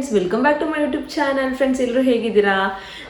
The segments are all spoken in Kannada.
Friends, welcome back to my YouTube channel. Friends, ಎಲ್ಲರೂ ಹೇಗಿದ್ದೀರಾ?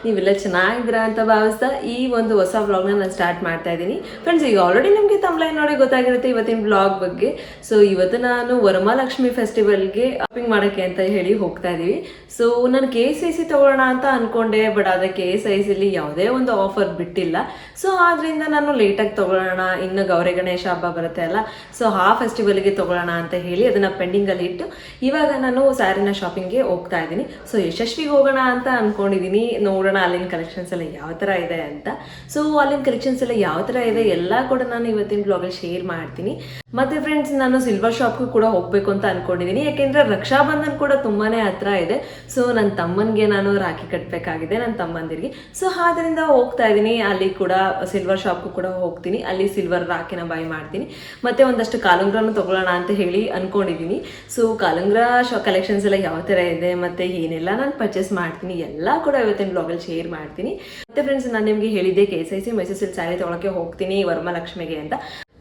ನೀವೆಲ್ಲ ಚೆನ್ನಾಗಿದ್ದೀರಾ ಅಂತ ಭಾವಿಸ್ತಾ ಈ ಒಂದು ಹೊಸ ವ್ಲಾಗ್ನ ನಾನು ಸ್ಟಾರ್ಟ್ ಮಾಡ್ತಾ ಇದ್ದೀನಿ. ಫ್ರೆಂಡ್ಸ್, ಈಗ ಆಲ್ರೆಡಿ ನಿಮಗೆ ತಮ್ಲೈನ್ ನೋಡಿ ಗೊತ್ತಾಗಿರುತ್ತೆ ಇವತ್ತಿನ ವ್ಲಾಗ್ ಬಗ್ಗೆ. ಸೊ ಇವತ್ತು ನಾನು ವರಮಹಾಲಕ್ಷ್ಮಿ ಫೆಸ್ಟಿವಲ್ಗೆ ಶಾಪಿಂಗ್ ಮಾಡೋಕ್ಕೆ ಅಂತ ಹೇಳಿ ಹೋಗ್ತಾ ಇದ್ದೀವಿ. ಸೊ ನಾನು KSIC ತಗೊಳ್ಳೋಣ ಅಂತ ಅನ್ಕೊಂಡೆ, ಬಟ್ ಅದಕ್ಕೆ KSICಲಿ ಯಾವುದೇ ಒಂದು ಆಫರ್ ಬಿಟ್ಟಿಲ್ಲ. ಸೊ ಆದ್ರಿಂದ ನಾನು ಲೇಟಾಗಿ ತಗೊಳ್ಳೋಣ, ಇನ್ನು ಗೌರಿ ಗಣೇಶ ಹಬ್ಬ ಬರುತ್ತೆ ಅಲ್ಲ, ಸೊ ಆ ಫೆಸ್ಟಿವಲ್ಗೆ ತಗೊಳ್ಳೋಣ ಅಂತ ಹೇಳಿ ಅದನ್ನ ಪೆಂಡಿಂಗಲ್ಲಿ ಇಟ್ಟು ಇವಾಗ ನಾನು ಸ್ಯಾರಿನ ಶಾಪಿಂಗ್ಗೆ ಹೋಗ್ತಾ ಇದ್ದೀನಿ. ಸೊ ಯಶಸ್ವಿಗೆ ಹೋಗೋಣ ಅಂತ ಅನ್ಕೊಂಡಿದ್ದೀನಿ. ನೋಡೋಣ ಅಲ್ಲಿನ ಕಲೆಕ್ಷನ್ಸ್ ಎಲ್ಲ ಯಾವ ಥರ ಇದೆ ಅಂತ. ಸೊ ಅಲ್ಲಿನ ಕಲೆಕ್ಷನ್ಸ್ ಎಲ್ಲ ಯಾವ ಥರ ಇದೆ ಎಲ್ಲ ಕೂಡ ನಾನು ಇವತ್ತಿನ ಬ್ಲಾಗಲ್ಲಿ ಶೇರ್ ಮಾಡ್ತೀನಿ. ಮತ್ತೆ ಫ್ರೆಂಡ್ಸ್, ನಾನು ಸಿಲ್ವರ್ ಶಾಪ್ಗೂ ಕೂಡ ಹೋಗಬೇಕು ಅಂತ ಅನ್ಕೊಂಡಿದ್ದೀನಿ. ಯಾಕೆಂದರೆ ರಕ್ಷಾ ಬಂಧನ್ ಕೂಡ ತುಂಬಾ ಹತ್ರ ಇದೆ. ಸೊ ನನ್ನ ತಮ್ಮನಿಗೆ ನಾನು ರಾಖಿ ಕಟ್ಟಬೇಕಾಗಿದೆ, ನನ್ನ ತಮ್ಮಂದಿರಿಗೆ. ಸೊ ಆದ್ದರಿಂದ ಹೋಗ್ತಾ ಇದ್ದೀನಿ. ಅಲ್ಲಿ ಕೂಡ ಸಿಲ್ವರ್ ಶಾಪ್ಗೂ ಕೂಡ ಹೋಗ್ತೀನಿ. ಅಲ್ಲಿ ಸಿಲ್ವರ್ ರಾಖಿನ ಬೈ ಮಾಡ್ತೀನಿ. ಮತ್ತೆ ಒಂದಷ್ಟು ಕಾಲುಂಗ್ರನು ತಗೊಳ್ಳೋಣ ಅಂತ ಹೇಳಿ ಅನ್ಕೊಂಡಿದ್ದೀನಿ. ಸೊ ಕಾಲುಂಗ್ರ ಕಲೆಕ್ಷನ್ಸ್ ಎಲ್ಲ ಯಾವ ಥರ ಇದೆ ಮತ್ತು ಏನೆಲ್ಲ ನಾನು ಪರ್ಚೇಸ್ ಮಾಡ್ತೀನಿ ಎಲ್ಲ ಕೂಡ ಇವತ್ತಿನ ಬ್ಲಾಗಲ್ಲಿ ಶೇರ್ ಮಾಡ್ತೀನಿ. ಮತ್ತೆ ಫ್ರೆಂಡ್ಸ್, ನಾನು ನಿಮಗೆ ಹೇಳಿದ್ದೆ KSIC ಮೈಸೂರು ಸಿಲ್ಕ್ ಸ್ಯಾರಿ ತೊಗೊಳಕ್ಕೆ ಹೋಗ್ತೀನಿ ವರಮಹಾಲಕ್ಷ್ಮಿಗೆ ಅಂತ.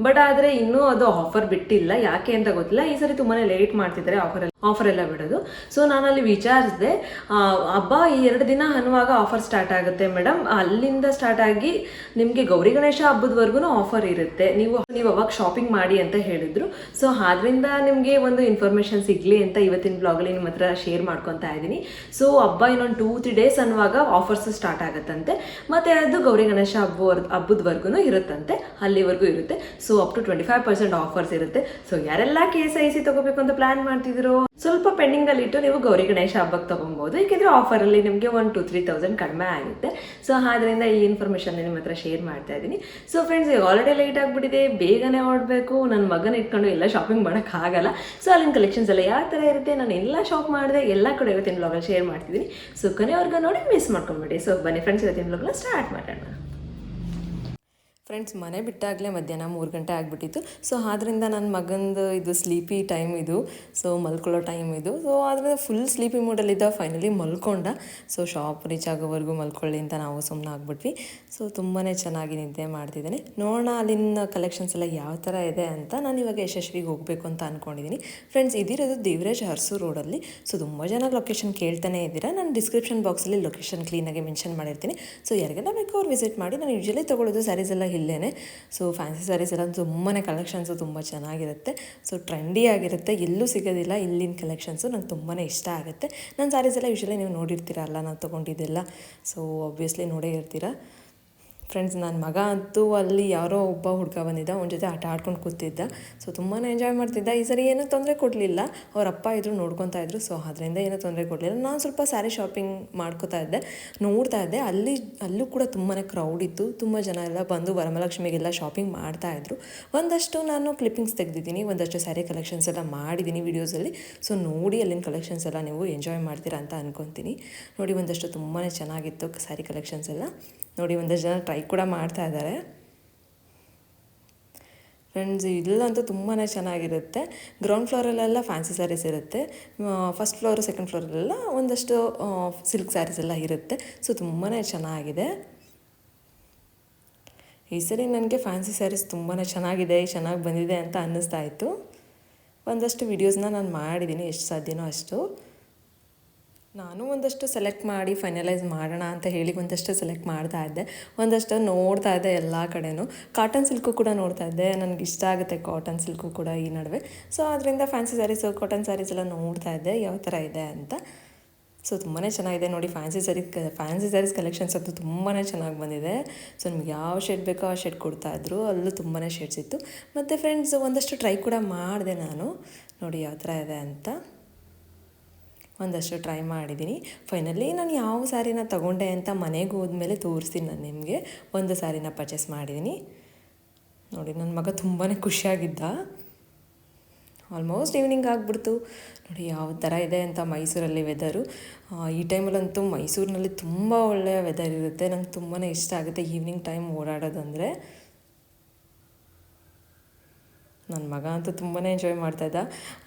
ಬಟ್ ಆದರೆ ಇನ್ನೂ ಅದು ಆಫರ್ ಬಿಟ್ಟಿಲ್ಲ, ಯಾಕೆ ಅಂತ ಗೊತ್ತಿಲ್ಲ. ಈ ಸರಿ ತುಂಬಾ ಲೇಟ್ ಮಾಡ್ತಿದ್ದಾರೆ ಆಫರ್ ಎಲ್ಲ ಬಿಡೋದು. ಸೊ ನಾನು ಅಲ್ಲಿ ವಿಚಾರಿಸಿದೆ, ಹಬ್ಬ ಈ 2 ದಿನ ಅನ್ನುವಾಗ ಆಫರ್ ಸ್ಟಾರ್ಟ್ ಆಗುತ್ತೆ ಮೇಡಮ್, ಅಲ್ಲಿಂದ ಸ್ಟಾರ್ಟ್ ಆಗಿ ನಿಮಗೆ ಗೌರಿ ಗಣೇಶ ಹಬ್ಬದವರೆಗೂ ಆಫರ್ ಇರುತ್ತೆ, ನೀವು ಅವಾಗ ಶಾಪಿಂಗ್ ಮಾಡಿ ಅಂತ ಹೇಳಿದ್ರು. ಸೊ ಆದ್ರಿಂದ ನಿಮಗೆ ಒಂದು ಇನ್ಫಾರ್ಮೇಷನ್ ಸಿಗಲಿ ಅಂತ ಇವತ್ತಿನ ಬ್ಲಾಗಲ್ಲಿ ನಿಮ್ಮ ಹತ್ರ ಶೇರ್ ಮಾಡ್ಕೊತಾ ಇದ್ದೀನಿ. ಸೊ ಹಬ್ಬ ಇನ್ನೊಂದು 2-3 ಡೇಸ್ ಅನ್ನುವಾಗ ಆಫರ್ಸ್ ಸ್ಟಾರ್ಟ್ ಆಗುತ್ತಂತೆ. ಮತ್ತು ಅದು ಗೌರಿ ಗಣೇಶ ಹಬ್ಬದವರೆಗೂ ಇರುತ್ತಂತೆ, ಅಲ್ಲಿವರೆಗೂ ಇರುತ್ತೆ. ಸೊ ಅಪ್ ಟು 25% ಆಫರ್ಸ್ ಇರುತ್ತೆ. ಸೊ ಯಾರೆಲ್ಲ KSIC ತಗೋಬೇಕು ಅಂತ ಪ್ಲಾನ್ ಮಾಡ್ತಿದ್ರು, ಸ್ವಲ್ಪ ಪೆಂಡಿಂಗ್ ಅಲ್ಲಿ ಇಟ್ಟು ನೀವು ಗೌರಿ ಗಣೇಶ ಹಬ್ಬಕ್ಕೆ ತಗೊಬಹುದು. ಯಾಕೆಂದ್ರೆ ಆಫರ್ ಅಲ್ಲಿ ನಿಮಗೆ 1-2-3,000 ಕಡಿಮೆ ಆಗುತ್ತೆ. ಸೊ ಆದ್ರಿಂದ ಈ ಇನ್ಫಾರ್ಮೇಶನ್ ನಿಮ್ಮ ಹತ್ರ ಶೇರ್ ಮಾಡ್ತಾ ಇದ್ದೀನಿ. ಸೊ ಫ್ರೆಂಡ್ಸ್, ಈಗ ಆಲ್ರೆಡಿ ಲೇಟ್ ಆಗಿಬಿಟ್ಟಿದೆ, ಬೇಗನೆ ಹೊರಡಬೇಕು. ನನ್ನ ಮಗನ ಇಟ್ಕೊಂಡು ಎಲ್ಲ ಶಾಪಿಂಗ್ ಮಾಡೋಕ್ಕಾಗಲ್ಲ. ಸೊ ಅಲ್ಲಿನ ಕಲೆಕ್ಷನ್ಸ್ ಎಲ್ಲ ಯಾವ ಥರ ಇರುತ್ತೆ, ನಾನು ಎಲ್ಲ ಶಾಪ್ ಮಾಡಿದೆ ಎಲ್ಲ ಕಡೆ ಇವತ್ತಿನ ಬ್ಲಾಗಲ್ಲಿ ಶೇರ್ ಮಾಡ್ತಿದ್ದೀನಿ. ಸೊ ಕೊನೆವರೆಗೂ ನೋಡಿ ಮಿಸ್ ಮಾಡ್ಕೊಂಡ್ಬಿಡಿ. ಸೊ ಬನ್ನಿ ಫ್ರೆಂಡ್ಸ್, ಇವತ್ತಿನ ಬ್ಲಾಗ್ನ ಸ್ಟಾರ್ಟ್ ಮಾಡೋಣ. ಫ್ರೆಂಡ್ಸ್, ಮನೆ ಬಿಟ್ಟಾಗಲೇ ಮಧ್ಯಾಹ್ನ 3 ಗಂಟೆ ಆಗಿಬಿಟ್ಟಿತ್ತು. ಸೊ ಆದ್ದರಿಂದ ನನ್ನ ಮಗಂದು ಇದು ಸ್ಲೀಪಿ ಟೈಮ್ ಇದು, ಸೊ ಮಲ್ಕೊಳ್ಳೋ ಟೈಮ್ ಇದು. ಸೊ ಆದ್ದರಿಂದ ಫುಲ್ ಸ್ಲೀಪಿ ಮೂಡಲ್ಲಿದ್ದ, ಫೈನಲಿ ಮಲ್ಕೊಂಡ. ಸೊ ಶಾಪ್ ರೀಚ್ ಆಗೋವರೆಗೂ ಮಲ್ಕೊಳ್ಳಿ ಅಂತ ನಾವು ಸುಮ್ಮನೆ ಆಗ್ಬಿಟ್ವಿ. ಸೊ ತುಂಬಾ ಚೆನ್ನಾಗಿ ನಿದ್ದೆ ಮಾಡ್ತಿದ್ದೇನೆ. ನೋಡೋಣ ಅಲ್ಲಿನ ಕಲೆಕ್ಷನ್ಸ್ ಎಲ್ಲ ಯಾವ ಥರ ಇದೆ ಅಂತ. ನಾನು ಇವಾಗ ಯಶಸ್ವಿಗೆ ಹೋಗಬೇಕು ಅಂತ ಅಂದ್ಕೊಂಡಿದ್ದೀನಿ. ಫ್ರೆಂಡ್ಸ್, ಇದಿರೋದು ದೇವರಾಜ್ ಅರಸು ರೋಡಲ್ಲಿ. ಸೊ ತುಂಬ ಜನ ಲೊಕೇಶನ್ ಕೇಳ್ತಾನೆ ಇದ್ದೀರಾ. ನಾನು ಡಿಸ್ಕ್ರಿಪ್ಷನ್ ಬಾಕ್ಸಲ್ಲಿ ಲೊಕೇಶನ್ ಕ್ಲೀನಾಗಿ ಮೆನ್ಷನ್ ಮಾಡಿರ್ತೀನಿ. ಸೊ ಯಾರಿಗೆಲ್ಲ ಬೇಕು ಅವ್ರು ವಿಸಿಟ್ ಮಾಡಿ. ನಾನು ಯೂಶಲಿ ತೊಗೊಳ್ಳೋದು ಸ್ಯಾರೀಸ್ ಎಲ್ಲ ಇಲ್ಲೇ. ಸೊ ಫ್ಯಾನ್ಸಿ ಸ್ಯಾರೀಸ್ ಎಲ್ಲ ತುಂಬಾ ಕಲೆಕ್ಷನ್ಸು ತುಂಬ ಚೆನ್ನಾಗಿರುತ್ತೆ. ಸೊ ಟ್ರೆಂಡಿ ಆಗಿರುತ್ತೆ, ಎಲ್ಲೂ ಸಿಗೋದಿಲ್ಲ ಇಲ್ಲಿನ ಕಲೆಕ್ಷನ್ಸು. ನಂಗೆ ತುಂಬಾ ಇಷ್ಟ ಆಗುತ್ತೆ. ನನ್ನ ಸ್ಯಾರೀಸ್ ಎಲ್ಲ ಯೂಶಲಿ ನೀವು ನೋಡಿರ್ತೀರಲ್ಲ, ನಾನು ತೊಗೊಂಡಿದ್ದೆಲ್ಲ. ಸೊ ಆಬ್ವಿಯಸ್ಲಿ ನೋಡೇ ಇರ್ತೀರ. ಫ್ರೆಂಡ್ಸ್, ನನ್ನ ಮಗ ಅಂತೂ ಅಲ್ಲಿ ಯಾರೋ ಒಬ್ಬ ಹುಡುಗ ಬಂದಿದ್ದ, ಅವನ ಜೊತೆ ಆಟ ಆಡ್ಕೊಂಡು ಕೂತಿದ್ದ. ಸೊ ತುಂಬಾ ಎಂಜಾಯ್ ಮಾಡ್ತಿದ್ದ. ಈ ಸರಿ ಏನೂ ತೊಂದರೆ ಕೊಡಲಿಲ್ಲ, ಅವ್ರ ಅಪ್ಪ ಇದ್ರು ನೋಡ್ಕೊತಾ ಇದ್ರು. ಸೊ ಅದರಿಂದ ಏನೂ ತೊಂದರೆ ಕೊಡಲಿಲ್ಲ. ನಾನು ಸ್ವಲ್ಪ ಸ್ಯಾರಿ ಶಾಪಿಂಗ್ ಮಾಡ್ಕೋತಾ ಇದ್ದೆ, ನೋಡ್ತಾ ಇದ್ದೆ. ಅಲ್ಲೂ ಕೂಡ ತುಂಬಾ ಕ್ರೌಡ್ ಇತ್ತು. ತುಂಬ ಜನ ಎಲ್ಲ ಬಂದು ವರಮಹಾಲಕ್ಷ್ಮಿಗೆಲ್ಲ ಶಾಪಿಂಗ್ ಮಾಡ್ತಾಯಿದ್ರು. ಒಂದಷ್ಟು ನಾನು ಕ್ಲಿಪ್ಪಿಂಗ್ಸ್ ತೆಗೆದಿದ್ದೀನಿ, ಒಂದಷ್ಟು ಸ್ಯಾರಿ ಕಲೆಕ್ಷನ್ಸ್ ಎಲ್ಲ ಮಾಡಿದ್ದೀನಿ ವೀಡಿಯೋಸಲ್ಲಿ. ಸೊ ನೋಡಿ ಅಲ್ಲಿನ ಕಲೆಕ್ಷನ್ಸ್ ಎಲ್ಲ ನೀವು ಎಂಜಾಯ್ ಮಾಡ್ತೀರಾ ಅಂತ ಅಂದ್ಕೊತೀನಿ. ನೋಡಿ, ಒಂದಷ್ಟು ತುಂಬಾ ಚೆನ್ನಾಗಿತ್ತು ಸ್ಯಾರಿ ಕಲೆಕ್ಷನ್ಸ್ ಎಲ್ಲ. ನೋಡಿ, ಒಂದಷ್ಟು ಜನ ಟ್ರೈ ಕೂಡ ಮಾಡ್ತಾ ಇದ್ದಾರೆ. ಫ್ರೆಂಡ್ಸ್, ಇಲ್ಲಂತೂ ತುಂಬಾ ಚೆನ್ನಾಗಿರುತ್ತೆ. ಗ್ರೌಂಡ್ ಫ್ಲೋರಲ್ಲೆಲ್ಲ ಫ್ಯಾನ್ಸಿ ಸ್ಯಾರೀಸ್ ಇರುತ್ತೆ, ಫಸ್ಟ್ ಫ್ಲೋರು ಸೆಕೆಂಡ್ ಫ್ಲೋರಲ್ಲೆಲ್ಲ ಒಂದಷ್ಟು ಸಿಲ್ಕ್ ಸ್ಯಾರೀಸ್ ಎಲ್ಲ ಇರುತ್ತೆ. ಸೊ ತುಂಬಾ ಚೆನ್ನಾಗಿದೆ. ಈ ಸರಿ ನನಗೆ ಫ್ಯಾನ್ಸಿ ಸ್ಯಾರೀಸ್ ತುಂಬಾ ಚೆನ್ನಾಗಿ ಬಂದಿದೆ ಅಂತ ಅನ್ನಿಸ್ತಾ ಇತ್ತು. ಒಂದಷ್ಟು ವೀಡಿಯೋಸ್ನ ನಾನು ಮಾಡಿದ್ದೀನಿ, ಎಷ್ಟು ಸಾಧ್ಯನೋ ಅಷ್ಟು. ನಾನು ಒಂದಷ್ಟು ಸೆಲೆಕ್ಟ್ ಮಾಡಿ ಫೈನಲೈಸ್ ಮಾಡೋಣ ಅಂತ ಹೇಳಿ ಒಂದಷ್ಟು ಸೆಲೆಕ್ಟ್ ಮಾಡ್ತಾ ಇದ್ದೆ. ಒಂದಷ್ಟು ನೋಡ್ತಾ ಇದ್ದೆ ಎಲ್ಲ ಕಡೆನೂ. ಕಾಟನ್ ಸಿಲ್ಕು ಕೂಡ ನೋಡ್ತಾ ಇದ್ದೆ, ನನಗೆ ಇಷ್ಟ ಆಗುತ್ತೆ ಕಾಟನ್ ಸಿಲ್ಕು ಕೂಡ ಈ ನಡುವೆ. ಸೊ ಅದರಿಂದ ಫ್ಯಾನ್ಸಿ ಸ್ಯಾರೀಸು, ಕಾಟನ್ ಸ್ಯಾರೀಸ್ ಎಲ್ಲ ನೋಡ್ತಾ ಇದ್ದೆ ಯಾವ ಥರ ಇದೆ ಅಂತ. ಸೊ ತುಂಬಾ ಚೆನ್ನಾಗಿದೆ ನೋಡಿ. ಫ್ಯಾನ್ಸಿ ಸ್ಯಾರೀಸ್ ಕಲೆಕ್ಷನ್ಸ್ ಅಂತೂ ತುಂಬಾ ಚೆನ್ನಾಗಿ ಬಂದಿದೆ. ಸೊ ನಿಮ್ಗೆ ಯಾವ ಶೇಡ್ ಬೇಕೋ ಆ ಶೇಡ್ ಕೊಡ್ತಾಯಿದ್ರು, ಅಲ್ಲೂ ತುಂಬಾ ಶೇಡ್ಸ್ ಇತ್ತು. ಮತ್ತು ಫ್ರೆಂಡ್ಸ್, ಒಂದಷ್ಟು ಟ್ರೈ ಕೂಡ ಮಾಡಿದೆ ನಾನು, ನೋಡಿ ಯಾವ ಥರ ಇದೆ ಅಂತ. ಒಂದಷ್ಟು ಟ್ರೈ ಮಾಡಿದ್ದೀನಿ. ಫೈನಲಿ ನಾನು ಯಾವ ಸ್ಯಾರಿನ ತೊಗೊಂಡೆ ಅಂತ ಮನೆಗೆ ಹೋದ್ಮೇಲೆ ತೋರಿಸ್ತೀನಿ ನಾನು ನಿಮಗೆ. ಒಂದು ಸ್ಯಾರಿನ ಪರ್ಚೇಸ್ ಮಾಡಿದ್ದೀನಿ. ನೋಡಿ, ನನ್ನ ಮಗ ತುಂಬಾ ಖುಷಿಯಾಗಿದ್ದ. ಆಲ್ಮೋಸ್ಟ್ ಈವ್ನಿಂಗ್ ಆಗಿಬಿಡ್ತು. ನೋಡಿ ಯಾವ ಥರ ಇದೆ ಅಂತ ಮೈಸೂರಲ್ಲಿ ವೆದರು. ಈ ಟೈಮಲ್ಲಂತೂ ಮೈಸೂರಿನಲ್ಲಿ ತುಂಬ ಒಳ್ಳೆಯ ವೆದರ್ ಇರುತ್ತೆ. ನಂಗೆ ತುಂಬಾ ಇಷ್ಟ ಆಗುತ್ತೆ ಈವ್ನಿಂಗ್ ಟೈಮ್ ಓಡಾಡೋದಂದರೆ. ನನ್ನ ಮಗ ಅಂತೂ ತುಂಬಾ ಎಂಜಾಯ್ ಮಾಡ್ತಾಯಿದ್ದ.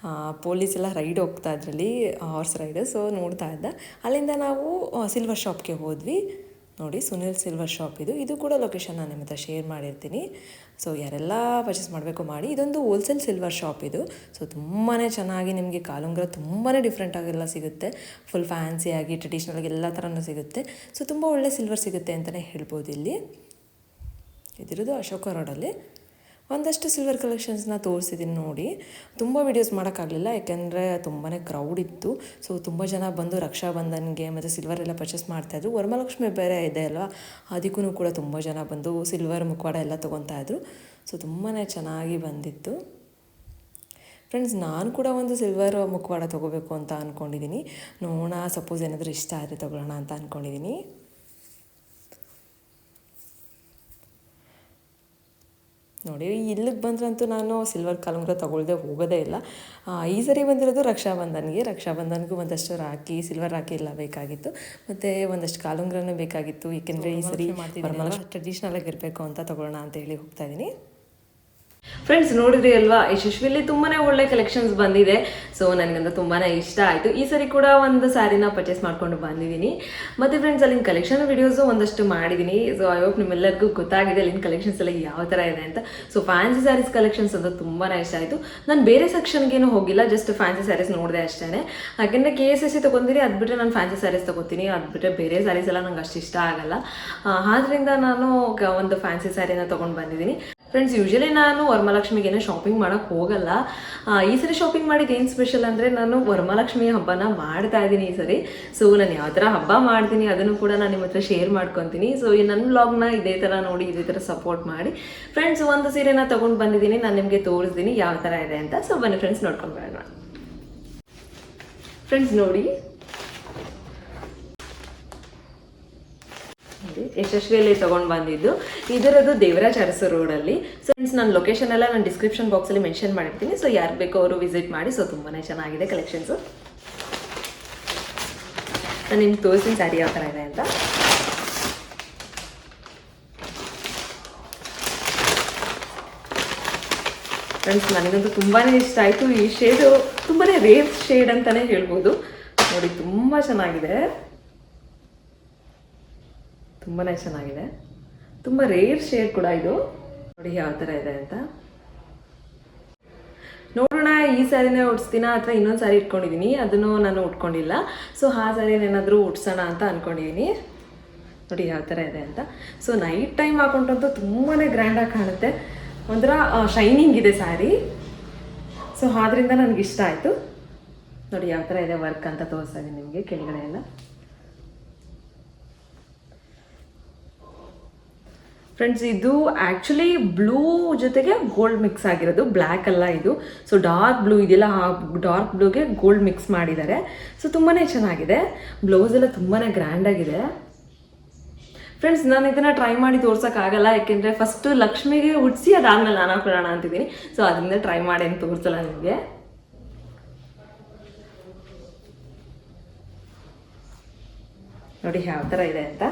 ಪೊಲೀಸ್ ಎಲ್ಲ ರೈಡ್ ಹೋಗ್ತಾ ಇದ್ರಲ್ಲಿ, ಹಾರ್ಸ್ ರೈಡ್. ಸೊ ನೋಡ್ತಾ ಇದ್ದ. ಅಲ್ಲಿಂದ ನಾವು ಸಿಲ್ವರ್ ಶಾಪ್ಗೆ ಹೋದ್ವಿ. ನೋಡಿ ಸುನಿಲ್ ಸಿಲ್ವರ್ ಶಾಪ್ ಇದು ಕೂಡ ಲೊಕೇಶನ್ ನಾನು ನಿಮ್ಮ ಹತ್ರ ಶೇರ್ ಮಾಡಿರ್ತೀನಿ. ಸೊ ಯಾರೆಲ್ಲ ಪರ್ಚೇಸ್ ಮಾಡಬೇಕು ಮಾಡಿ. ಇದೊಂದು ಹೋಲ್ಸೇಲ್ ಸಿಲ್ವರ್ ಶಾಪ್ ಇದು. ಸೊ ತುಂಬಾ ಚೆನ್ನಾಗಿ ನಿಮಗೆ ಕಾಲುಂಗುರ ತುಂಬಾ ಡಿಫ್ರೆಂಟಾಗೆಲ್ಲ ಸಿಗುತ್ತೆ. ಫುಲ್ ಫ್ಯಾನ್ಸಿಯಾಗಿ ಟ್ರೆಡಿಷ್ನಲಾಗಿ ಎಲ್ಲ ಥರನೂ ಸಿಗುತ್ತೆ. ಸೊ ತುಂಬ ಒಳ್ಳೆ ಸಿಲ್ವರ್ ಸಿಗುತ್ತೆ ಅಂತಲೇ ಹೇಳ್ಬೋದು. ಇಲ್ಲಿ ಇದಿರೋದು ಅಶೋಕ ರೋಡಲ್ಲಿ. ಒಂದಷ್ಟು ಸಿಲ್ವರ್ ಕಲೆಕ್ಷನ್ಸ್ನ ತೋರಿಸಿದ್ದೀನಿ ನೋಡಿ. ತುಂಬ ವೀಡಿಯೋಸ್ ಮಾಡೋಕ್ಕಾಗಲಿಲ್ಲ, ಯಾಕೆಂದರೆ ತುಂಬಾ ಕ್ರೌಡ್ ಇತ್ತು. ಸೊ ತುಂಬ ಜನ ಬಂದು ರಕ್ಷಾಬಂಧನ್ಗೆ ಮತ್ತು ಸಿಲ್ವರ್ ಎಲ್ಲ ಪರ್ಚೇಸ್ ಮಾಡ್ತಾಯಿದ್ರು. ವರಮಹಾಲಕ್ಷ್ಮಿ ಬೇರೆ ಇದೆ ಅಲ್ವಾ, ಅದಕ್ಕೂ ಕೂಡ ತುಂಬ ಜನ ಬಂದು ಸಿಲ್ವರ್ ಮುಖವಾಡ ಎಲ್ಲ ತೊಗೊತಾಯಿದ್ರು. ಸೊ ತುಂಬಾ ಚೆನ್ನಾಗಿ ಬಂದಿತ್ತು ಫ್ರೆಂಡ್ಸ್. ನಾನು ಕೂಡ ಒಂದು ಸಿಲ್ವರ್ ಮುಖವಾಡ ತೊಗೋಬೇಕು ಅಂತ ಅಂದ್ಕೊಂಡಿದ್ದೀನಿ. ನೋಡೋಣ, ಸಪೋಸ್ ಏನಾದರೂ ಇಷ್ಟ ಆದರೆ ತೊಗೊಳ್ಳೋಣ ಅಂತ ಅಂದ್ಕೊಂಡಿದ್ದೀನಿ. ನೋಡಿ, ಇಲ್ಲಿಗೆ ಬಂದ್ರಂತೂ ನಾನು ಸಿಲ್ವರ್ ಕಾಲುಂಗುರ ತೊಗೊಳ್ದೆ ಹೋಗೋದೇ ಇಲ್ಲ. ಈ ಸರಿ ಬಂದಿರೋದು ರಕ್ಷಾಬಂಧನ್ಗೂ ಒಂದಷ್ಟು ರಾಖಿ, ಸಿಲ್ವರ್ ರಾಖಿ ಎಲ್ಲ ಬೇಕಾಗಿತ್ತು, ಮತ್ತು ಒಂದಷ್ಟು ಕಾಲುಂಗುರನೂ ಬೇಕಾಗಿತ್ತು. ಏಕೆಂದರೆ ಈ ಸರಿ ವರಮಹಾಲಕ್ಷ್ಮಿ ಟ್ರೆಡಿಷ್ನಲ್ ಆಗಿರಬೇಕು ಅಂತ ತೊಗೊಳ್ಳೋಣ ಅಂತ ಹೇಳಿ ಹೋಗ್ತಾ ಇದ್ದೀನಿ. ಫ್ರೆಂಡ್ಸ್ ನೋಡಿದ್ರಿ ಅಲ್ವಾ, ಯಶಸ್ವಿಲಿ ತುಂಬಾ ಒಳ್ಳೆ ಕಲೆಕ್ಷನ್ಸ್ ಬಂದಿದೆ. ಸೊ ನನಗಂತೂ ತುಂಬಾ ಇಷ್ಟ ಆಯಿತು. ಈ ಸರಿ ಕೂಡ ಒಂದು ಸ್ಯಾರಿನ ಪರ್ಚೇಸ್ ಮಾಡ್ಕೊಂಡು ಬಂದಿದ್ದೀನಿ. ಮತ್ತು ಫ್ರೆಂಡ್ಸ್ ಅಲ್ಲಿನ ಕಲೆಕ್ಷನ್ ವಿಡಿಯೋಸು ಒಂದಷ್ಟು ಮಾಡಿದ್ದೀನಿ. ಸೊ ಐ ಹೋಪ್ ನಿಮ್ಮೆಲ್ಲರಿಗೂ ಗೊತ್ತಾಗಿದೆ ಅಲ್ಲಿನ ಕಲೆಕ್ಷನ್ಸ್ ಎಲ್ಲ ಯಾವ ಥರ ಇದೆ ಅಂತ. ಸೊ ಫ್ಯಾನ್ಸಿ ಸ್ಯಾರೀಸ್ ಕಲೆಕ್ಷನ್ಸ್ ಅಂತ ತುಂಬಾ ಇಷ್ಟ ಆಯಿತು. ನಾನು ಬೇರೆ ಸೆಕ್ಷನ್ಗೇನು ಹೋಗಿಲ್ಲ, ಜಸ್ಟ್ ಫ್ಯಾನ್ಸಿ ಸ್ಯಾರೀಸ್ ನೋಡಿದೆ ಅಷ್ಟೇ. ಯಾಕೆಂದರೆ KSS ತೊಗೊಂಡಿನಿ, ಅದು ಬಿಟ್ಟರೆ ನಾನು ಫ್ಯಾನ್ಸಿ ಸ್ಯಾರೀಸ್ ತೊಗೋತೀನಿ. ಅದು ಬಿಟ್ಟರೆ ಬೇರೆ ಸ್ಯಾರೀಸ್ ಎಲ್ಲ ನಂಗೆ ಅಷ್ಟು ಇಷ್ಟ ಆಗಲ್ಲ. ಆದ್ದರಿಂದ ನಾನು ಒಂದು ಫ್ಯಾನ್ಸಿ ಸ್ಯಾರಿನ ತೊಗೊಂಡು ಬಂದಿದ್ದೀನಿ. ಫ್ರೆಂಡ್ಸ್ ಯೂಶಲಿ ನಾನು ವರಮಹಾಲಕ್ಷ್ಮಿಗೇನೋ ಶಾಪಿಂಗ್ ಮಾಡೋಕ್ಕೆ ಹೋಗಲ್ಲ. ಈ ಸರಿ ಶಾಪಿಂಗ್ ಮಾಡಿದ್ದು ಏನು ಸ್ಪೆಷಲ್ ಅಂದರೆ, ನಾನು ವರಮಹಾಲಕ್ಷ್ಮಿ ಹಬ್ಬನ ಮಾಡ್ತಾ ಇದ್ದೀನಿ ಈ ಸರಿ. ಸೊ ನಾನು ಯಾವ ಥರ ಹಬ್ಬ ಮಾಡ್ತೀನಿ ಅದನ್ನು ಕೂಡ ನಾನು ನಿಮ್ಮ ಹತ್ರ ಶೇರ್ ಮಾಡ್ಕೊತೀನಿ. ಸೊ ಈ ನನ್ನ ವ್ಲಾಗ್ನ ಇದೇ ಥರ ನೋಡಿ, ಇದೇ ಥರ ಸಪೋರ್ಟ್ ಮಾಡಿ. ಫ್ರೆಂಡ್ಸ್ ಒಂದು ಸೀರೆನ ತೊಗೊಂಡು ಬಂದಿದ್ದೀನಿ, ನಾನು ನಿಮಗೆ ತೋರಿಸ್ತೀನಿ ಯಾವ ಥರ ಇದೆ ಅಂತ. ಸೊ ಬನ್ನಿ ಫ್ರೆಂಡ್ಸ್ ನೋಡ್ಕೊಂಡು ಬರೋಣ. ಫ್ರೆಂಡ್ಸ್ ನೋಡಿ, ಯಶಸ್ವಿಯಲ್ಲಿ ತೊಗೊಂಡು ಬಂದಿದ್ದು. ಇದರದ್ದು ದೇವರಾಜ್ ಅರಸು ರೋಡಲ್ಲಿ. ಸೊ ಫ್ರೆಂಡ್ಸ್ ನಾನು ಲೊಕೇಶನ್ ಎಲ್ಲ ನಾನು ಡಿಸ್ಕ್ರಿಪ್ಷನ್ ಬಾಕ್ಸಲ್ಲಿ ಮೆನ್ಷನ್ ಮಾಡಿರ್ತೀನಿ. ಸೊ ಯಾರು ಬೇಕೋ ಅವರು ವಿಸಿಟ್ ಮಾಡಿ. ಸೊ ತುಂಬಾ ಚೆನ್ನಾಗಿದೆ ಕಲೆಕ್ಷನ್ಸು. ನಾನು ನಿಮ್ಗೆ ತೋರಿಸ್ತೀನಿ ಸ್ಯಾರಿ ಯಾವ ಥರ ಇದೆ ಅಂತ. ಫ್ರೆಂಡ್ಸ್ ನನಗಂತೂ ತುಂಬಾ ಇಷ್ಟ ಆಯಿತು. ಈ ಶೇಡು ತುಂಬಾ ರೇರ್ ಶೇಡ್ ಅಂತಲೇ ಹೇಳ್ಬೋದು. ನೋಡಿ ತುಂಬ ಚೆನ್ನಾಗಿದೆ, ತುಂಬಾ ಚೆನ್ನಾಗಿದೆ. ತುಂಬ ರೇರ್ ಶೇಡ್ ಕೂಡ ಇದು. ನೋಡಿ ಯಾವ ಥರ ಇದೆ ಅಂತ ನೋಡೋಣ. ಈ ಸ್ಯಾರಿನೇ ಉಡ್ಸ್ತೀನ ಅಥವಾ ಇನ್ನೊಂದು ಸ್ಯಾರಿ ಇಟ್ಕೊಂಡಿದ್ದೀನಿ, ಅದನ್ನು ನಾನು ಉಟ್ಕೊಂಡಿಲ್ಲ. ಸೊ ಆ ಸ್ಯಾರಿನೇನಾದರೂ ಉಡ್ಸೋಣ ಅಂತ ಅಂದ್ಕೊಂಡಿದ್ದೀನಿ. ನೋಡಿ ಯಾವ ಥರ ಇದೆ ಅಂತ. ಸೊ ನೈಟ್ ಟೈಮ್ ಹಾಕೊಂಡ್ರಂತೂ ತುಂಬಾ ಗ್ರ್ಯಾಂಡಾಗಿ ಕಾಣುತ್ತೆ. ಒಂಥರ ಶೈನಿಂಗ್ ಇದೆ ಸ್ಯಾರಿ. ಸೊ ಆದ್ದರಿಂದ ನನಗೆ ಇಷ್ಟ ಆಯಿತು. ನೋಡಿ ಯಾವ ಥರ ಇದೆ ವರ್ಕ್ ಅಂತ ತೋರಿಸ್ತಾ ಇದ್ದೀನಿ ನಿಮಗೆ ಕೆಳಗಡೆ ಎಲ್ಲ. ಫ್ರೆಂಡ್ಸ್ ಇದು ಆ್ಯಕ್ಚುಲಿ ಬ್ಲೂ ಜೊತೆಗೆ ಗೋಲ್ಡ್ ಮಿಕ್ಸ್ ಆಗಿರೋದು, ಬ್ಲ್ಯಾಕ್ ಅಲ್ಲ ಇದು. ಸೊ ಡಾರ್ಕ್ ಬ್ಲೂ ಇದೆಯಲ್ಲ, ಆ ಡಾರ್ಕ್ ಬ್ಲೂಗೆ ಗೋಲ್ಡ್ ಮಿಕ್ಸ್ ಮಾಡಿದ್ದಾರೆ. ಸೊ ತುಂಬಾ ಚೆನ್ನಾಗಿದೆ. ಬ್ಲೌಸ್ ಎಲ್ಲ ತುಂಬಾ ಗ್ರ್ಯಾಂಡಾಗಿದೆ. ಫ್ರೆಂಡ್ಸ್ ನಾನು ಇದನ್ನು ಟ್ರೈ ಮಾಡಿ ತೋರ್ಸೋಕ್ಕಾಗಲ್ಲ, ಯಾಕೆಂದರೆ ಫಸ್ಟು ಲಕ್ಷ್ಮಿಗೆ ಉಡಿಸಿ ಅದಾದಮೇಲೆ ನಾನು ಹಾಕೊಳ್ಳೋಣ ಅಂತಿದ್ದೀನಿ. ಸೊ ಅದರಿಂದ ಟ್ರೈ ಮಾಡಿ ಏನು ತೋರಿಸಲ್ಲ ನಿಮಗೆ. ನೋಡಿ ಯಾವ ಥರ ಇದೆ ಅಂತ.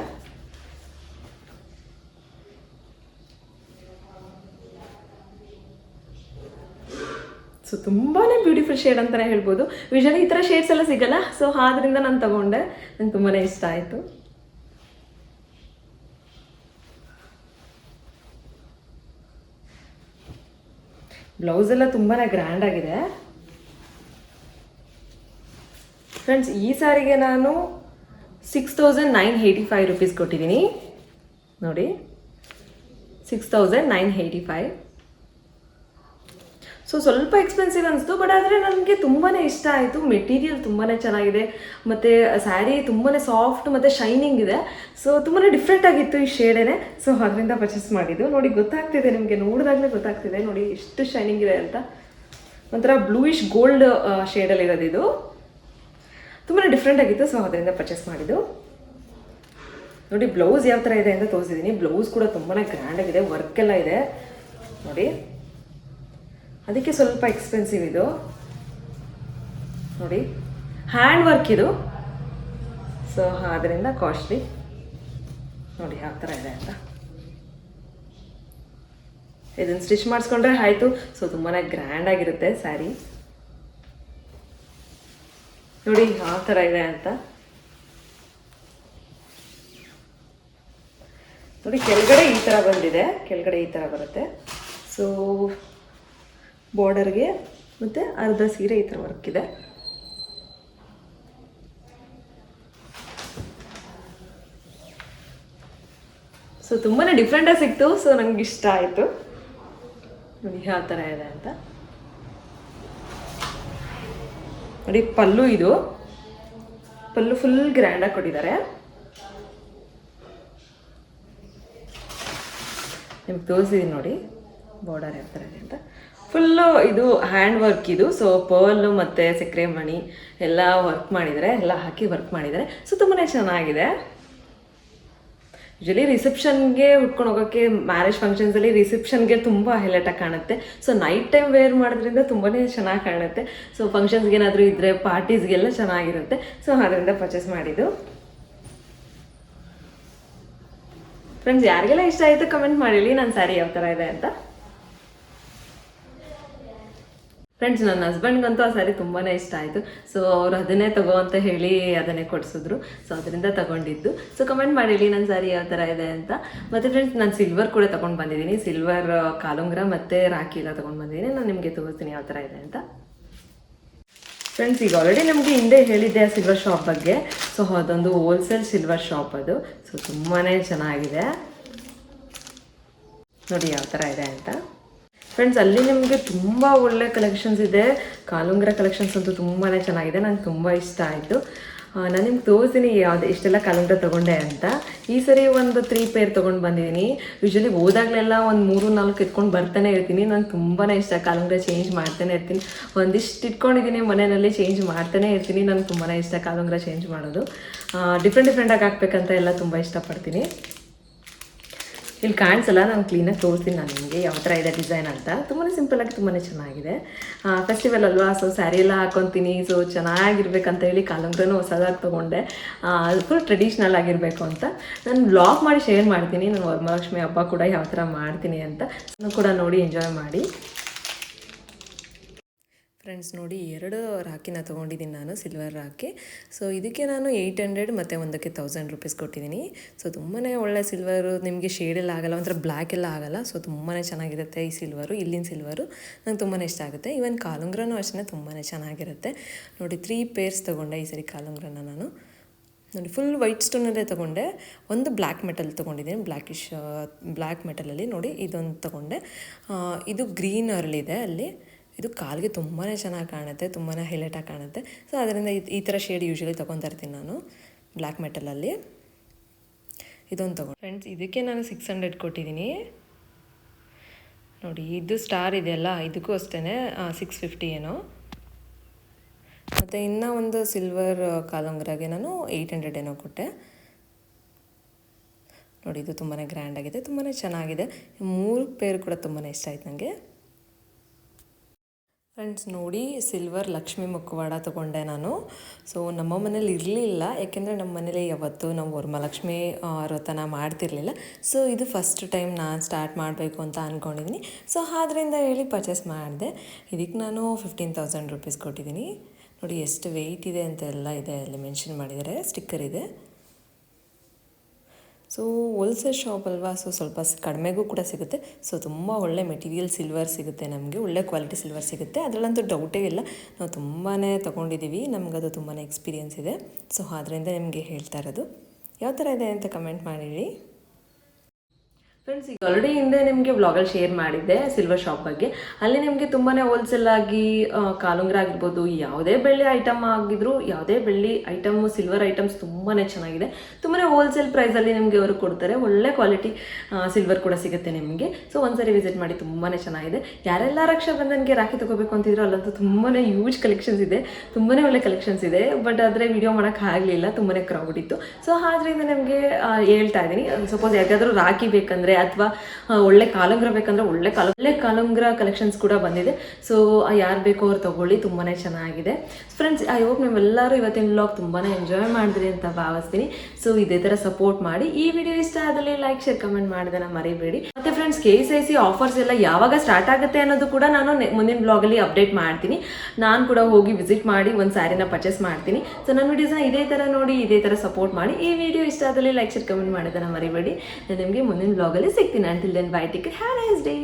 ಸೊ ತುಂಬಾ ಬ್ಯೂಟಿಫುಲ್ ಶೇಡ್ ಅಂತಲೇ ಹೇಳ್ಬೋದು. ಯೂಶಲಿ ಈ ಥರ ಶೇಡ್ಸ್ ಎಲ್ಲ ಸಿಗಲ್ಲ. ಸೊ ಆದ್ದರಿಂದ ನಾನು ತಗೊಂಡೆ, ನಂಗೆ ತುಂಬಾ ಇಷ್ಟ ಆಯಿತು. ಬ್ಲೌಸ್ ಎಲ್ಲ ತುಂಬಾ ಗ್ರ್ಯಾಂಡ್ ಆಗಿದೆ. ಫ್ರೆಂಡ್ಸ್ ಈ ಸ್ಯಾರಿಗೆ ನಾನು 6,985 ರೂಪೀಸ್ ಕೊಟ್ಟಿದ್ದೀನಿ. ನೋಡಿ 6,985. ಸೊ ಸ್ವಲ್ಪ ಎಕ್ಸ್ಪೆನ್ಸಿವ್ ಅನಿಸ್ತು, ಬಟ್ ಆದರೆ ನನಗೆ ತುಂಬಾ ಇಷ್ಟ ಆಯಿತು. ಮೆಟೀರಿಯಲ್ ತುಂಬಾ ಚೆನ್ನಾಗಿದೆ, ಮತ್ತು ಸ್ಯಾರಿ ತುಂಬಾ ಸಾಫ್ಟ್ ಮತ್ತು ಶೈನಿಂಗ್ ಇದೆ. ಸೊ ತುಂಬಾ ಡಿಫ್ರೆಂಟ್ ಆಗಿತ್ತು ಈ ಶೇಡೇ. ಸೊ ಅದರಿಂದ ಪರ್ಚೇಸ್ ಮಾಡಿದ್ದು. ನೋಡಿ ಗೊತ್ತಾಗ್ತಿದೆ ನಿಮಗೆ, ನೋಡಿದಾಗಲೇ ಗೊತ್ತಾಗ್ತಿದೆ ನೋಡಿ ಎಷ್ಟು ಶೈನಿಂಗ್ ಇದೆ ಅಂತ. ಒಂಥರ ಬ್ಲೂಯಿಶ್ ಗೋಲ್ಡ್ ಶೇಡಲ್ಲಿರೋದು ಇದು. ತುಂಬಾ ಡಿಫ್ರೆಂಟ್ ಆಗಿತ್ತು. ಸೊ ಅದರಿಂದ ಪರ್ಚೇಸ್ ಮಾಡಿದ್ದು. ನೋಡಿ ಬ್ಲೌಸ್ ಯಾವ ಥರ ಇದೆ ಅಂತ ತೋರಿಸಿದ್ದೀನಿ. ಬ್ಲೌಸ್ ಕೂಡ ತುಂಬಾ ಗ್ರ್ಯಾಂಡ್ ಆಗಿದೆ, ವರ್ಕ್ ಎಲ್ಲ ಇದೆ ನೋಡಿ. ಅದಕ್ಕೆ ಸ್ವಲ್ಪ ಎಕ್ಸ್ಪೆನ್ಸಿವ್ ಇದು. ನೋಡಿ ಹ್ಯಾಂಡ್ ವರ್ಕ್ ಇದು. ಸೊ ಅದರಿಂದ ಕಾಸ್ಟ್ಲಿ. ನೋಡಿ ಯಾವ ಥರ ಇದೆ ಅಂತ. ಇದನ್ನು ಸ್ಟಿಚ್ ಮಾಡಿಸ್ಕೊಂಡ್ರೆ ಆಯಿತು. ಸೊ ತುಂಬಾ ಗ್ರ್ಯಾಂಡ್ ಆಗಿರುತ್ತೆ ಸ್ಯಾರಿ. ನೋಡಿ ಯಾವ ಥರ ಇದೆ ಅಂತ. ನೋಡಿ ಕೆಳಗಡೆ ಈ ಥರ ಬಂದಿದೆ, ಕೆಳಗಡೆ ಈ ಥರ ಬರುತ್ತೆ. ಸೊ ಬಾರ್ಡರ್ಗೆ ಮತ್ತು ಅರ್ಧ ಸೀರೆ ಈ ಥರ ವರ್ಕ್ ಇದೆ. ಸೊ ತುಂಬಾ ಡಿಫ್ರೆಂಟಾಗಿ ಸಿಕ್ತು. ಸೊ ನಂಗೆ ಇಷ್ಟ ಆಯಿತು. ನೋಡಿ ಯಾವ ಥರ ಇದೆ ಅಂತ ನೋಡಿ. ಪಲ್ಲು ಇದು ಪಲ್ಲು ಫುಲ್ ಗ್ರ್ಯಾಂಡಾಗಿ ಕೊಟ್ಟಿದ್ದಾರೆ. ನಿಮ್ಗೆ ತೋರಿಸಿದ್ದೀನಿ ನೋಡಿ ಬಾರ್ಡರ್ ಯಾವ ಥರ ಇದೆ ಅಂತ. ಫುಲ್ಲು ಇದು ಹ್ಯಾಂಡ್ ವರ್ಕ್ ಇದು. ಸೊ ಪರ್ಲು ಮತ್ತು ಸಕ್ಕರೆ ಮಣಿ ಎಲ್ಲ ವರ್ಕ್ ಮಾಡಿದ್ದಾರೆ, ಎಲ್ಲ ಹಾಕಿ ವರ್ಕ್ ಮಾಡಿದ್ದಾರೆ. ಸೊ ತುಂಬಾ ಚೆನ್ನಾಗಿದೆ. ಯೂಶಲಿ ರಿಸೆಪ್ಷನ್ಗೆ ಉಟ್ಕೊಂಡು ಹೋಗೋಕ್ಕೆ, ಮ್ಯಾರೇಜ್ ಫಂಕ್ಷನ್ಸಲ್ಲಿ ರಿಸೆಪ್ಷನ್ಗೆ ತುಂಬ ಹೈಲೈಟಾಗಿ ಕಾಣುತ್ತೆ. ಸೊ ನೈಟ್ ಟೈಮ್ ವೇರ್ ಮಾಡೋದ್ರಿಂದ ತುಂಬಾ ಚೆನ್ನಾಗಿ ಕಾಣುತ್ತೆ. ಸೊ ಫಂಕ್ಷನ್ಸ್ಗೆ ಏನಾದರೂ ಇದ್ದರೆ ಪಾರ್ಟೀಸ್ಗೆಲ್ಲ ಚೆನ್ನಾಗಿರುತ್ತೆ. ಸೊ ಅದರಿಂದ ಪರ್ಚೇಸ್ ಮಾಡಿದ್ದು. ಫ್ರೆಂಡ್ಸ್, ಯಾರಿಗೆಲ್ಲ ಇಷ್ಟ ಆಯಿತು ಕಮೆಂಟ್ ಮಾಡಿಲಿ ನನ್ನ ಸ್ಯಾರಿ ಯಾವ ಥರ ಇದೆ ಅಂತ. ಫ್ರೆಂಡ್ಸ್, ನನ್ನ ಹಸ್ಬೆಂಡ್ಗಂತೂ ಆ ಸ್ಯಾರಿ ತುಂಬಾ ಇಷ್ಟ ಆಯಿತು. ಸೊ ಅವ್ರು ಅದನ್ನೇ ತಗೋ ಅಂತ ಹೇಳಿ ಅದನ್ನೇ ಕೊಡಿಸಿದ್ರು. ಸೊ ಅದರಿಂದ ತಗೊಂಡಿದ್ದು. ಸೊ ಕಮೆಂಟ್ ಮಾಡಿಲಿ ನನ್ನ ಸ್ಯಾರಿ ಯಾವ ಥರ ಇದೆ ಅಂತ. ಮತ್ತು ಫ್ರೆಂಡ್ಸ್, ನಾನು ಸಿಲ್ವರ್ ಕೂಡ ತೊಗೊಂಡು ಬಂದಿದ್ದೀನಿ. ಸಿಲ್ವರ್ ಕಾಲುಂಗ್ರ ಮತ್ತು ರಾಖಿ ಎಲ್ಲ ತೊಗೊಂಡು ಬಂದಿದ್ದೀನಿ. ನಾನು ನಿಮಗೆ ತೋರಿಸ್ತೀನಿ ಯಾವ ಥರ ಇದೆ ಅಂತ. ಫ್ರೆಂಡ್ಸ್, ಈಗ ಆಲ್ರೆಡಿ ನಮಗೆ ಹಿಂದೆ ಹೇಳಿದ್ದೆ ಆ ಸಿಲ್ವರ್ ಶಾಪ್ ಬಗ್ಗೆ. ಸೊ ಅದೊಂದು ಹೋಲ್ಸೇಲ್ ಸಿಲ್ವರ್ ಶಾಪ್ ಅದು. ಸೊ ತುಂಬಾ ಚೆನ್ನಾಗಿದೆ. ನೋಡಿ ಯಾವ ಥರ ಇದೆ ಅಂತ. ಫ್ರೆಂಡ್ಸ್, ಅಲ್ಲಿ ನಿಮಗೆ ತುಂಬ ಒಳ್ಳೆ ಕಲೆಕ್ಷನ್ಸ್ ಇದೆ. ಕಾಲುಂಗ್ರ ಕಲೆಕ್ಷನ್ಸ್ ಅಂತೂ ತುಂಬಾ ಚೆನ್ನಾಗಿದೆ. ನಂಗೆ ತುಂಬ ಇಷ್ಟ ಆಯಿತು. ನಾನು ನಿಮ್ಗೆ ತೋರಿಸ್ತೀನಿ ಎಷ್ಟೆಲ್ಲ ಕಾಲುಂಗ್ರ ತೊಗೊಂಡೆ ಅಂತ. ಈ ಸರಿ ಒಂದು 3 ಪೇರ್ ತೊಗೊಂಡು ಬಂದಿದ್ದೀನಿ. ಯೂಶ್ವಲಿ ಹೋದಾಗಲೆಲ್ಲ ಒಂದು 3-4 ಎತ್ಕೊಂಡು ಬರ್ತಾನೆ ಇರ್ತೀನಿ. ನಂಗೆ ತುಂಬಾ ಇಷ್ಟ ಕಾಲುಂಗ್ರ ಚೇಂಜ್ ಮಾಡ್ತಾನೆ ಇರ್ತೀನಿ. ಒಂದಿಷ್ಟು ಇಟ್ಕೊಂಡಿದ್ದೀನಿ ಮನೆಯಲ್ಲಿ, ಚೇಂಜ್ ಮಾಡ್ತಾನೆ ಇರ್ತೀನಿ. ನಂಗೆ ತುಂಬಾ ಇಷ್ಟ ಕಾಲುಂಗ್ರ ಚೇಂಜ್ ಮಾಡೋದು. ಡಿಫ್ರೆಂಟಾಗಿ ಹಾಕ್ಬೇಕಂತ ಎಲ್ಲ ತುಂಬ ಇಷ್ಟಪಡ್ತೀನಿ. ಇಲ್ಲಿ ಕಾಣಿಸಲ್ಲ, ನಾನು ಕ್ಲೀನಾಗಿ ತೋರಿಸ್ತೀನಿ ನಾನು ನಿಮಗೆ ಯಾವ ಥರ ಇದೆ ಡಿಸೈನ್ ಅಂತ. ತುಂಬಾ ಸಿಂಪಲ್ಲಾಗಿ ತುಂಬಾ ಚೆನ್ನಾಗಿದೆ. ಫೆಸ್ಟಿವಲ್ ಅಲ್ವಾ, ಸೊ ಸ್ಯಾರಿ ಎಲ್ಲ ಹಾಕೊತೀನಿ. ಸೊ ಚೆನ್ನಾಗಿರ್ಬೇಕಂತ ಹೇಳಿ ಕಾಲುಂಗ್ರನೂ ಹೊಸದಾಗಿ ತೊಗೊಂಡೆ. ಅದು ಫುಲ್ ಟ್ರೆಡಿಷ್ನಲ್ ಆಗಿರಬೇಕು ಅಂತ ನಾನು ವ್ಲಾಗ್ ಮಾಡಿ ಶೇರ್ ಮಾಡ್ತೀನಿ. ನಾನು ವರಮಹಾಲಕ್ಷ್ಮಿ ಹಬ್ಬ ಕೂಡ ಯಾವ ಥರ ಮಾಡ್ತೀನಿ ಅಂತ ಕೂಡ ನೋಡಿ ಎಂಜಾಯ್ ಮಾಡಿ. ಫ್ರೆಂಡ್ಸ್, ನೋಡಿ 2 ರಾಖಿನ ತೊಗೊಂಡಿದ್ದೀನಿ ನಾನು, ಸಿಲ್ವರ್ ರಾಖಿ. ಸೊ ಇದಕ್ಕೆ ನಾನು 800 ಮತ್ತು ಒಂದಕ್ಕೆ 1000 ರೂಪೀಸ್ ಕೊಟ್ಟಿದ್ದೀನಿ. ಸೊ ತುಂಬಾ ಒಳ್ಳೆ ಸಿಲ್ವರು. ನಿಮಗೆ ಶೇಡೆಲ್ಲ ಆಗಲ್ಲ, ಒಂಥರ ಬ್ಲ್ಯಾಕ್ ಎಲ್ಲ ಆಗಲ್ಲ. ಸೊ ತುಂಬಾ ಚೆನ್ನಾಗಿರುತ್ತೆ ಈ ಸಿಲ್ವರು. ಇಲ್ಲಿನ ಸಿಲ್ವರು ನಂಗೆ ತುಂಬಾ ಇಷ್ಟ ಆಗುತ್ತೆ. ಈವನ್ ಕಾಲುಂಗ್ರನೂ ಅಷ್ಟೇ ತುಂಬಾ ಚೆನ್ನಾಗಿರುತ್ತೆ. ನೋಡಿ 3 ಪೇರ್ಸ್ ತೊಗೊಂಡೆ ಈ ಸರಿ ಕಾಲುಂಗ್ರನ ನಾನು. ನೋಡಿ ಫುಲ್ ವೈಟ್ ಸ್ಟೋನಲ್ಲೇ ತೊಗೊಂಡೆ. ಒಂದು ಬ್ಲ್ಯಾಕ್ ಮೆಟಲ್ ತೊಗೊಂಡಿದ್ದೀನಿ, ಬ್ಲ್ಯಾಕ್ ಮೆಟಲಲ್ಲಿ ನೋಡಿ ಇದೊಂದು ತೊಗೊಂಡೆ. ಇದು ಗ್ರೀನ್ ಅರಳಿದೆ ಅಲ್ಲಿ. ಇದು ಕಾಲಿಗೆ ತುಂಬಾ ಚೆನ್ನಾಗಿ ಕಾಣುತ್ತೆ, ತುಂಬಾ ಹೈಲೈಟಾಗಿ ಕಾಣುತ್ತೆ. ಸೊ ಅದರಿಂದ ಈ ಥರ ಶೇಡ್ ಯೂಶ್ವಲಿ ತೊಗೊತಾ ಇರ್ತೀನಿ ನಾನು ಬ್ಲ್ಯಾಕ್ ಮೆಟಲಲ್ಲಿ. ಇದೊಂದು ತೊಗೊಂಡು ಫ್ರೆಂಡ್ಸ್, ಇದಕ್ಕೆ ನಾನು 600 ಕೊಟ್ಟಿದ್ದೀನಿ. ನೋಡಿ ಇದು ಸ್ಟಾರ್ ಇದೆಯಲ್ಲ, ಇದಕ್ಕೂ ಅಷ್ಟೇ 650 ಏನೋ. ಮತ್ತು ಇನ್ನೂ ಒಂದು ಸಿಲ್ವರ್ ಕಾಲುಂಗ್ರಾಗೆ ನಾನು 800 ಏನೋ ಕೊಟ್ಟೆ. ನೋಡಿ ಇದು ತುಂಬಾ ಗ್ರ್ಯಾಂಡಾಗಿದೆ, ತುಂಬಾ ಚೆನ್ನಾಗಿದೆ. 3 ಪೇರ್ ಕೂಡ ತುಂಬಾ ಇಷ್ಟ ಆಯ್ತು ನನಗೆ. ಫ್ರೆಂಡ್ಸ್, ನೋಡಿ ಸಿಲ್ವರ್ ಲಕ್ಷ್ಮಿ ಮುಖವಾಡ ತೊಗೊಂಡೆ ನಾನು. ಸೊ ನಮ್ಮ ಮನೇಲಿ ಇರಲಿಲ್ಲ, ಯಾಕೆಂದರೆ ನಮ್ಮ ಮನೇಲಿ ಯಾವತ್ತೂ ನಾವು ವರಮಹಾಲಕ್ಷ್ಮಿ ವ್ರತನ ಮಾಡ್ತಿರ್ಲಿಲ್ಲ. ಸೊ ಇದು ಫಸ್ಟ್ ಟೈಮ್ ನಾನು ಸ್ಟಾರ್ಟ್ ಮಾಡಬೇಕು ಅಂತ ಅಂದ್ಕೊಂಡಿದ್ದೀನಿ. ಸೊ ಆದ್ದರಿಂದ ಹೇಳಿ ಪರ್ಚೇಸ್ ಮಾಡಿದೆ. ಇದಕ್ಕೆ ನಾನು 15,000 ರೂಪೀಸ್ ಕೊಟ್ಟಿದ್ದೀನಿ. ನೋಡಿ ಎಷ್ಟು ವೆಯ್ಟ್ ಇದೆ ಅಂತೆಲ್ಲ ಇದೆ, ಅಲ್ಲಿ ಮೆನ್ಷನ್ ಮಾಡಿದ್ದಾರೆ, ಸ್ಟಿಕ್ಕರ್ ಇದೆ. ಸೊ ಹೋಲ್ಸೇಲ್ ಶಾಪ್ ಅಲ್ವಾ, ಸೊ ಸ್ವಲ್ಪ ಕಡಿಮೆಗೂ ಕೂಡ ಸಿಗುತ್ತೆ. ಸೊ ತುಂಬ ಒಳ್ಳೆ ಮೆಟೀರಿಯಲ್ ಸಿಲ್ವರ್ ಸಿಗುತ್ತೆ ನಮಗೆ, ಒಳ್ಳೆ ಕ್ವಾಲಿಟಿ ಸಿಲ್ವರ್ ಸಿಗುತ್ತೆ, ಅದರಲ್ಲಂತೂ ಡೌಟೇ ಇಲ್ಲ. ನಾವು ತುಂಬಾ ತೊಗೊಂಡಿದ್ದೀವಿ, ನಮಗದು ತುಂಬಾ ಎಕ್ಸ್ಪೀರಿಯೆನ್ಸ್ ಇದೆ. ಸೊ ಅದರಿಂದ ನಿಮಗೆ ಹೇಳ್ತಾ ಇರೋದು. ಯಾವ ಥರ ಇದೆ ಅಂತ ಕಮೆಂಟ್ ಮಾಡಿರಿ. ಫ್ರೆಂಡ್ಸ್, ಈಗ ಆಲ್ರೆಡಿ ಹಿಂದೆ ನಿಮಗೆ ವ್ಲಾಗಲ್ಲಿ ಶೇರ್ ಮಾಡಿದ್ದೆ ಸಿಲ್ವರ್ ಶಾಪ್ ಬಗ್ಗೆ. ಅಲ್ಲಿ ನಿಮಗೆ ತುಂಬಾ ಹೋಲ್ಸೇಲ್ ಆಗಿ ಕಾಲುಂಗ್ರ ಆಗಿರ್ಬೋದು, ಯಾವುದೇ ಬೆಳ್ಳಿ ಐಟಮ್ ಆಗಿದ್ರು, ಯಾವುದೇ ಬೆಳ್ಳಿ ಐಟಮು ಸಿಲ್ವರ್ ಐಟಮ್ಸ್ ತುಂಬಾ ಚೆನ್ನಾಗಿದೆ. ತುಂಬಾ ಹೋಲ್ಸೇಲ್ ಪ್ರೈಸಲ್ಲಿ ನಿಮಗೆ ಅವರು ಕೊಡ್ತಾರೆ. ಒಳ್ಳೆ ಕ್ವಾಲಿಟಿ ಸಿಲ್ವರ್ ಕೂಡ ಸಿಗುತ್ತೆ ನಿಮಗೆ. ಸೊ ಒಂದ್ಸರಿ ವಿಸಿಟ್ ಮಾಡಿ, ತುಂಬಾ ಚೆನ್ನಾಗಿದೆ. ಯಾರೆಲ್ಲ ರಕ್ಷಾಬಂಧನ್ಗೆ ರಾಖಿ ತೊಗೋಬೇಕು ಅಂತಿದ್ರು ಅಲ್ಲಂತೂ ತುಂಬಾ ಯೂಜ್ ಕಲೆಕ್ಷನ್ಸ್ ಇದೆ, ತುಂಬಾ ಒಳ್ಳೆ ಕಲೆಕ್ಷನ್ಸ್ ಇದೆ. ಬಟ್ ಆದರೆ ವಿಡಿಯೋ ಮಾಡೋಕ್ಕಾಗಲಿಲ್ಲ, ತುಂಬಾ ಕ್ರೌಡ್ ಇತ್ತು. ಸೊ ಆದ್ದರಿಂದ ನಿಮಗೆ ಹೇಳ್ತಾ ಇದ್ದೀನಿ, ಸಪೋಸ್ ಯಾರಿಗಾದ್ರೂ ರಾಖಿ ಬೇಕಂದರೆ ಅಥವಾ ಒಳ್ಳೆ ಕಾಲುಂಗ್ರ ಬೇಕಂದ್ರೆ ಒಳ್ಳೆ ಕಾಲುಂಗ್ರ ಕಲೆಕ್ಷನ್ಸ್ ಕೂಡ ಬಂದಿದೆ. ಸೊ ಯಾರು ಬೇಕೋ ಅವ್ರು ತಗೊಳ್ಳಿ, ತುಂಬಾ ಚೆನ್ನಾಗಿದೆ. ಫ್ರೆಂಡ್ಸ್, ಐ ಹೋಪ್ ನೀವೆಲ್ಲರೂ ಇವತ್ತಿನ ವ್ಲಾಗ್ ತುಂಬಾ ಎಂಜಾಯ್ ಮಾಡಿದ್ರಿ ಅಂತ ಭಾವಿಸ್ತೀನಿ. ಸೊ ಇದೇ ಥರ ಸಪೋರ್ಟ್ ಮಾಡಿ. ಈ ವಿಡಿಯೋ ಇಷ್ಟ ಆದಲ್ಲಿ ಲೈಕ್, ಶೇರ್, ಕಮೆಂಟ್ ಮಾಡೋದನ್ನ ಮರಿಬೇಡಿ. ಮತ್ತೆ ಫ್ರೆಂಡ್ಸ್, KSIC ಆಫರ್ಸ್ ಎಲ್ಲ ಯಾವಾಗ ಸ್ಟಾರ್ಟ್ ಆಗುತ್ತೆ ಅನ್ನೋದು ಕೂಡ ನಾನು ಮುಂದಿನ ಬ್ಲಾಗಲ್ಲಿ ಅಪ್ಡೇಟ್ ಮಾಡ್ತೀನಿ. ನಾನು ಕೂಡ ಹೋಗಿ ವಿಸಿಟ್ ಮಾಡಿ ಒಂದು ಸ್ಯಾರಿನ ಪರ್ಚೇಸ್ ಮಾಡ್ತೀನಿ. ಸೊ ನನ್ನ ವಿಡಿಯೋಸ್ನ ಇದೇ ಥರ ನೋಡಿ, ಇದೇ ಥರ ಸಪೋರ್ಟ್ ಮಾಡಿ. ಈ ವಿಡಿಯೋ ಇಷ್ಟ ಆದಲ್ಲಿ ಲೈಕ್, ಶೇರ್, ಕಮೆಂಟ್ ಮಾಡೋದನ್ನ ಮರಿಬೇಡಿ. ನಾನು ನಿಮಗೆ ಮುಂದಿನ ಬ್ಲಾಗಲ್ಲಿ ಸಿಗ್ತೀನಿ. Until then bye, take care, have a nice day.